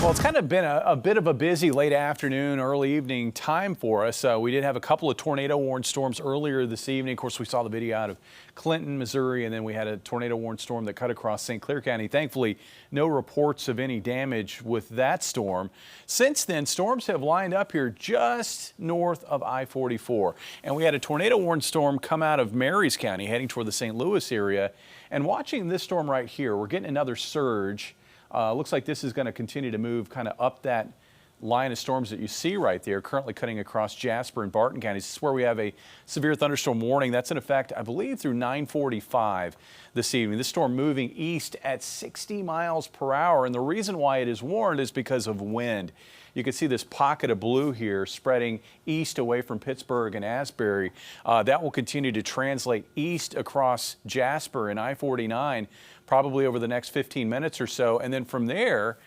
Well, it's kind of been a bit of a busy late afternoon, early evening time for us. We did have a couple of tornado-warned storms earlier this evening. Of course, we saw the video out of Clinton, Missouri, and then we had a tornado-warned storm that cut across St. Clair County. Thankfully, no reports of any damage with that storm. Since then, storms have lined up here just north of I-44. And we had a tornado-warned storm come out of Marys County heading toward the St. Louis area. And watching this storm right here, we're getting another surge. Looks like this is going to continue to move kind of up that line of storms that you see right there, currently cutting across Jasper and Barton counties. This is where we have a severe thunderstorm warning. That's in effect, I believe, through 9:45 this evening. This storm moving east at 60 miles per hour. And the reason why it is warned is because of wind. You can see this pocket of blue here spreading east away from Pittsburgh and Asbury. That will continue to translate east across Jasper and I-49 probably over the next 15 minutes or so. And then from there,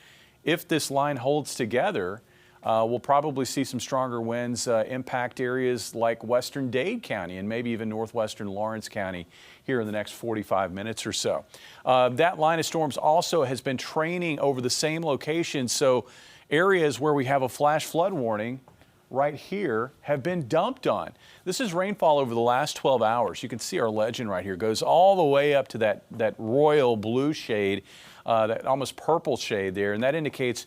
if this line holds together, we'll probably see some stronger winds impact areas like western Dade County and maybe even northwestern Lawrence County here in the next 45 minutes or so. That line of storms also has been training over the same location, so areas where we have a flash flood warning right here have been dumped on. This is rainfall over the last 12 hours. You can see our legend right here goes all the way up to that royal blue shade, that almost purple shade there, and that indicates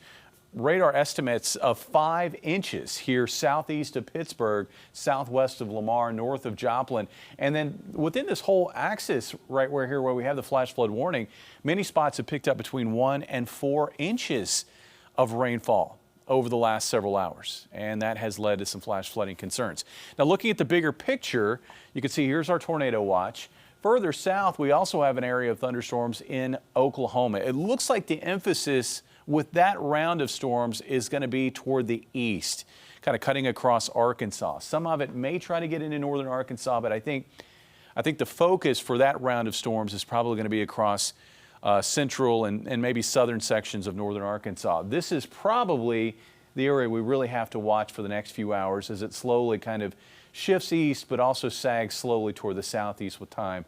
radar estimates of 5 inches here southeast of Pittsburgh, southwest of Lamar, north of Joplin. And then within this whole axis right where we have the flash flood warning, many spots have picked up between 1 and 4 inches of rainfall over the last several hours, and that has led to some flash flooding concerns. Now, looking at the bigger picture, you can see here's our tornado watch. Further south, we also have an area of thunderstorms in Oklahoma. It looks like the emphasis with that round of storms is going to be toward the east, kind of cutting across Arkansas. Some of it may try to get into northern Arkansas, but I think the focus for that round of storms is probably going to be across central and maybe southern sections of northern Arkansas. This is probably the area we really have to watch for the next few hours as it slowly kind of shifts east, but also sags slowly toward the southeast with time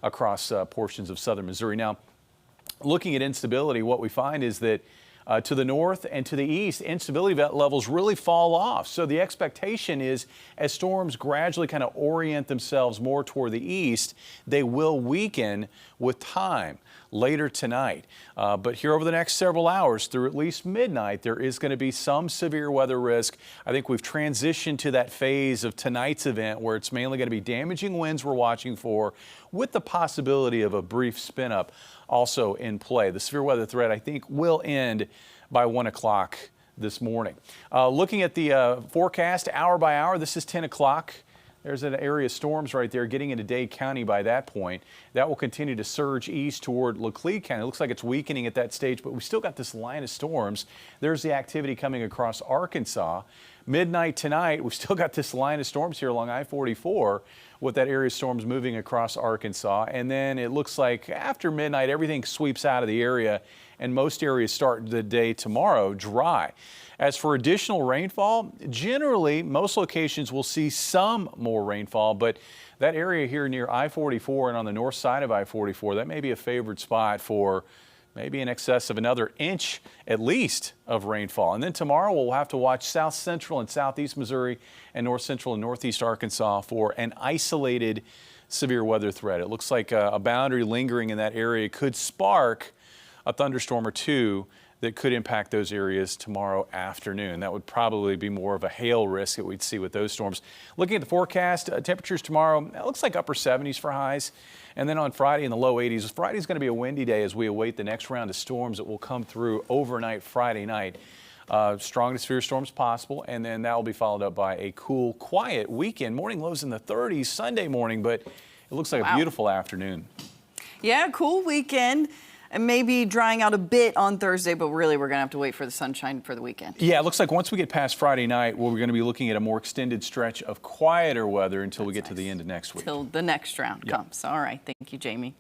across portions of southern Missouri. Now, looking at instability, what we find is that to the north and to the east, instability levels really fall off. So the expectation is as storms gradually kind of orient themselves more toward the east, they will weaken with time later tonight. But here over the next several hours through at least midnight, there is going to be some severe weather risk. I think we've transitioned to that phase of tonight's event where it's mainly going to be damaging winds we're watching for, with the possibility of a brief spin up also in play. The severe weather threat, I think, will end by 1 o'clock this morning. Looking at the forecast hour by hour, this is 10 o'clock. There's an area of storms right there getting into Dade County by that point. That will continue to surge east toward Laclede County. It looks like it's weakening at that stage, but we still got this line of storms. There's the activity coming across Arkansas. Midnight tonight, we've still got this line of storms here along I-44 with that area of storms moving across Arkansas. And then it looks like after midnight, everything sweeps out of the area and most areas start the day tomorrow dry. As for additional rainfall, generally, most locations will see some more rainfall, but that area here near I-44 and on the north side of I-44, that may be a favored spot for maybe in excess of another inch at least of rainfall. And then tomorrow we'll have to watch south central and southeast Missouri and north central and northeast Arkansas for an isolated severe weather threat. It looks like a boundary lingering in that area could spark a thunderstorm or two that could impact those areas tomorrow afternoon. That would probably be more of a hail risk that we'd see with those storms. Looking at the forecast, temperatures tomorrow, it looks like upper 70s for highs. And then on Friday in the low 80s. Friday's going to be a windy day as we await the next round of storms that will come through overnight Friday night. Strong to severe storms possible, and then that will be followed up by a cool, quiet weekend. Morning lows in the 30s Sunday morning, but it looks like a beautiful afternoon. Yeah, cool weekend. And maybe drying out a bit on Thursday, but really we're going to have to wait for the sunshine for the weekend. Yeah, it looks like once we get past Friday night, we're going to be looking at a more extended stretch of quieter weather until we get to the end of next week. Till the next round comes. All right. Thank you, Jamie.